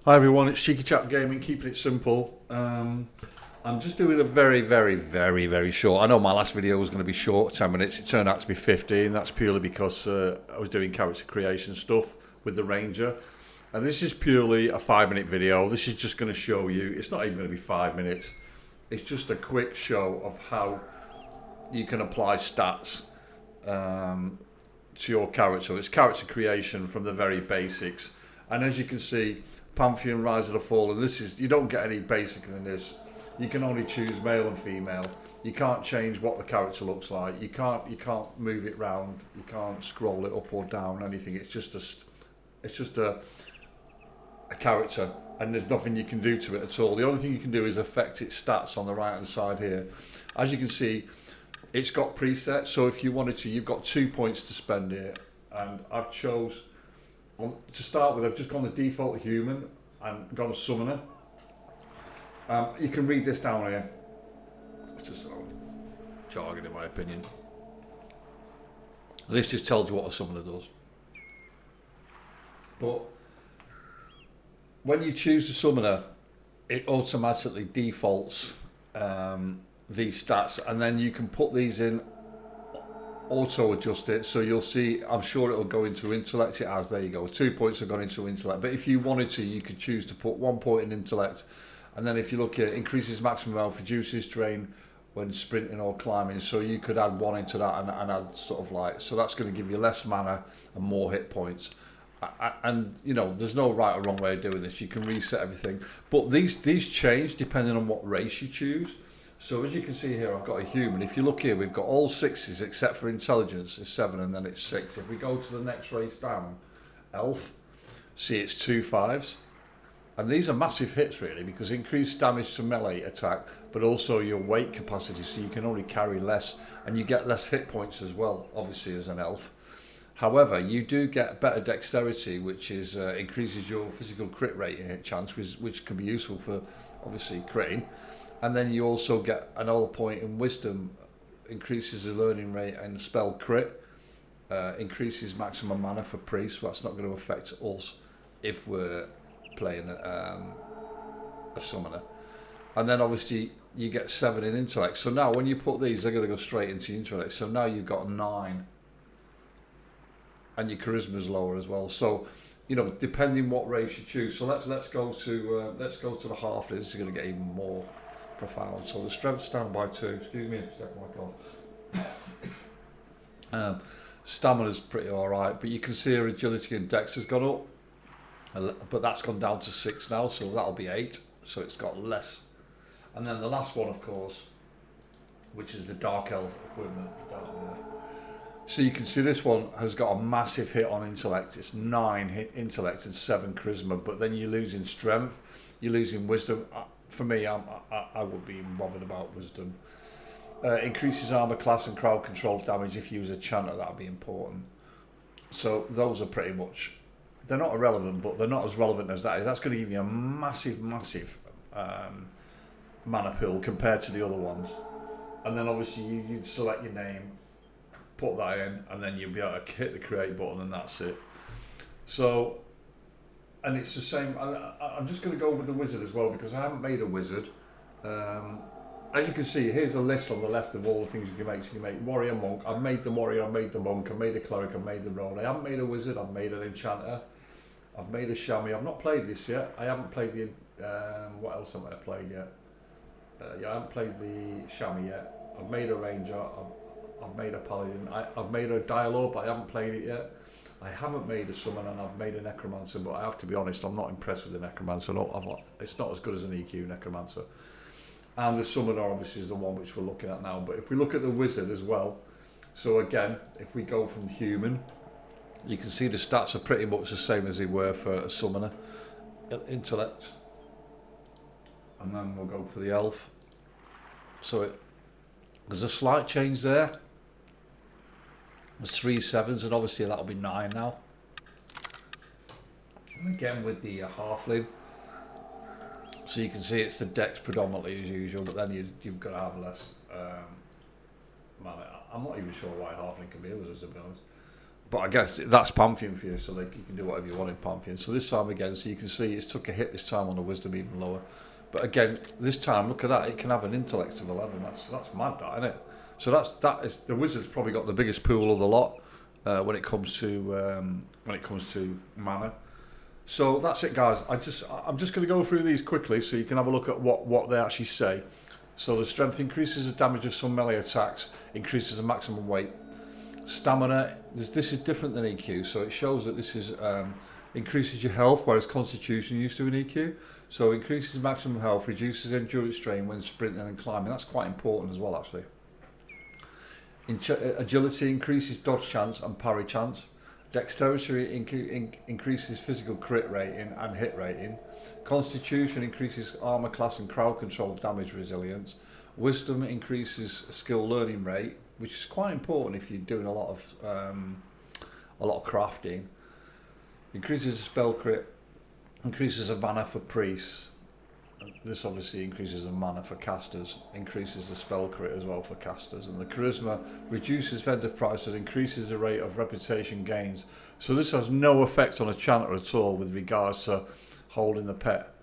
Hi everyone, it's Cheeky Chat Gaming, keeping it simple. I'm just doing a very short. I know my last video was going to be short, 10 minutes. It turned out to be 15. That's purely because I was doing character creation stuff with the Ranger. And this is purely a 5-minute video. This is just going to show you, it's not even going to be 5 minutes. It's just a quick show of how you can apply stats to your character. It's character creation from the very basics. And as you can see, Pantheon Rise of the Fallen, this is, you don't get any basic than this. You can only choose male and female. You can't change what the character looks like. You can't move it round. You can't scroll it up or down, anything. It's just a character, and there's nothing you can do to it at all. The only thing you can do is affect its stats on the right hand side here. As you can see, it's got presets, so if you wanted to, you've got 2 points to spend here, and I've chose, to start with, I've just gone the default human and gone a summoner. You can read this down here. It's just jargon in my opinion. This just tells you what a summoner does. But when you choose the summoner, it automatically defaults these stats, and then you can put these in, auto adjust it, so you'll see, I'm sure it'll go into intellect. It has, there you go, 2 points have gone into intellect, but if you wanted to, you could choose to put 1 point in intellect, and then if you look here, increases maximum health, reduces drain when sprinting or climbing, so you could add 1 into that and add sort of like, so that's going to give you less mana and more hit points. And you know, there's no right or wrong way of doing this. You can reset everything, but these change depending on what race you choose. So as you can see here, I've got a human. If you look here, we've got all 6s except for intelligence is 7, and then it's 6. If we go to the next race down, elf, see it's 2 5s, and these are massive hits really, because increased damage to melee attack, but also your weight capacity, so you can only carry less, and you get less hit points as well, obviously, as an elf. However, you do get better dexterity, which is increases your physical crit rate and hit chance, which can be useful for obviously critting. And then you also get another point in wisdom, increases the learning rate and spell crit, increases maximum mana for priest, so that's not going to affect us if we're playing a summoner. And then obviously you get 7 in intellect. So now when you put these, they're going to go straight into intellect. So now you've got 9. And your charisma is lower as well. So, you know, depending what race you choose. So let's go to the halflings. This is going to get even more profound. So the strength's down by 2. Excuse me a second, my God. Stamina's pretty all right, but you can see her agility and dex has gone up, but that's gone down to 6 now. So that'll be 8. So it's got less. And then the last one, of course, which is the dark elf equipment down there. So you can see this one has got a massive hit on intellect. It's 9 hit intellect and 7 charisma, but then you're losing strength, you're losing wisdom. For me, I would be bothered about wisdom. Increases armor class and crowd control damage. If you use a chanter, that would be important. So those are pretty much, they're not irrelevant, but they're not as relevant as that is. That's going to give you a massive mana pool compared to the other ones. And then obviously you'd select your name, put that in, and then you'll be able to hit the create button, and that's it. So, and it's the same. I'm just going to go with the wizard as well, because I haven't made a wizard. As you can see, here's a list on the left of all the things you can make. So you can make warrior, monk. I've made the warrior, I've made the monk, I've made the cleric, I've made the rogue. I haven't made a wizard, I've made an enchanter, I've made a chamois. I've not played this yet. I haven't played the what else haven't I played yet? Yeah, I haven't played the chamois yet. I've made a ranger, I've made a paladin, I've made a dialogue, but I haven't played it yet. I haven't made a summon, and I've made a necromancer, but I have to be honest, I'm not impressed with the necromancer. It's not as good as an EQ necromancer. And the summoner obviously is the one which we're looking at now. But if we look at the wizard as well, so again, if we go from human, you can see the stats are pretty much the same as they were for a summoner. Intellect. And then we'll go for the elf. So there's a slight change there. There's 3 7s, and obviously that'll be 9 now. And again with the halfling, so you can see it's the dex predominantly as usual, but then you've got to have less mana. I'm not even sure why halfling can be a wizard, to be honest. but I guess that's Pantheon for you, so you can do whatever you want in Pantheon. So this time again, so you can see it's took a hit this time on the wisdom even lower. But again, this time, look at that, it can have an intellect of 11. That's mad, that, isn't it? So that is the wizard's probably got the biggest pool of the lot when it comes to mana. So that's it, guys. I'm just going to go through these quickly so you can have a look at what they actually say. So the strength increases the damage of some melee attacks, increases the maximum weight. Stamina, this is different than EQ, so it shows that this is increases your health, whereas Constitution used to an EQ. So increases maximum health, reduces endurance strain when sprinting and climbing. That's quite important as well, actually. Agility increases dodge chance and parry chance. Dexterity increases physical crit rating and hit rating. Constitution increases armor class and crowd control damage resilience. Wisdom increases skill learning rate, which is quite important if you're doing a lot of crafting. Increases the spell crit, increases the mana for priests. This obviously increases the mana for casters, increases the spell crit as well for casters, and the charisma reduces vendor prices, increases the rate of reputation gains. So this has no effect on a chanter at all with regards to holding the pet.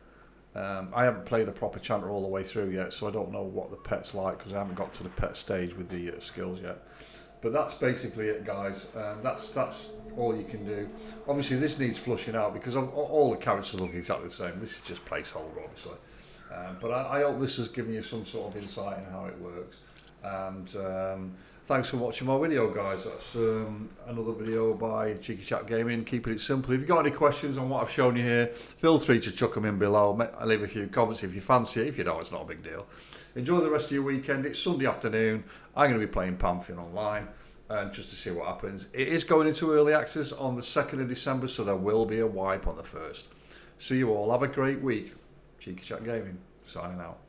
I haven't played a proper chanter all the way through yet, so I don't know what the pet's like because I haven't got to the pet stage with the skills yet. But that's basically it, guys. That's all you can do. Obviously, this needs flushing out because all the characters look exactly the same. This is just placeholder, obviously. But I hope this has given you some sort of insight in how it works. And thanks for watching my video, guys. That's another video by Cheeky Chat Gaming, keeping it simple. If you've got any questions on what I've shown you here, feel free to chuck them in below. I'll leave a few comments if you fancy it. If you don't, it's not a big deal. Enjoy the rest of your weekend. It's Sunday afternoon. I'm going to be playing Pantheon online just to see what happens. It is going into early access on the 2nd of December, so there will be a wipe on the 1st. See you all. Have a great week. Cheeky Chat Gaming, signing out.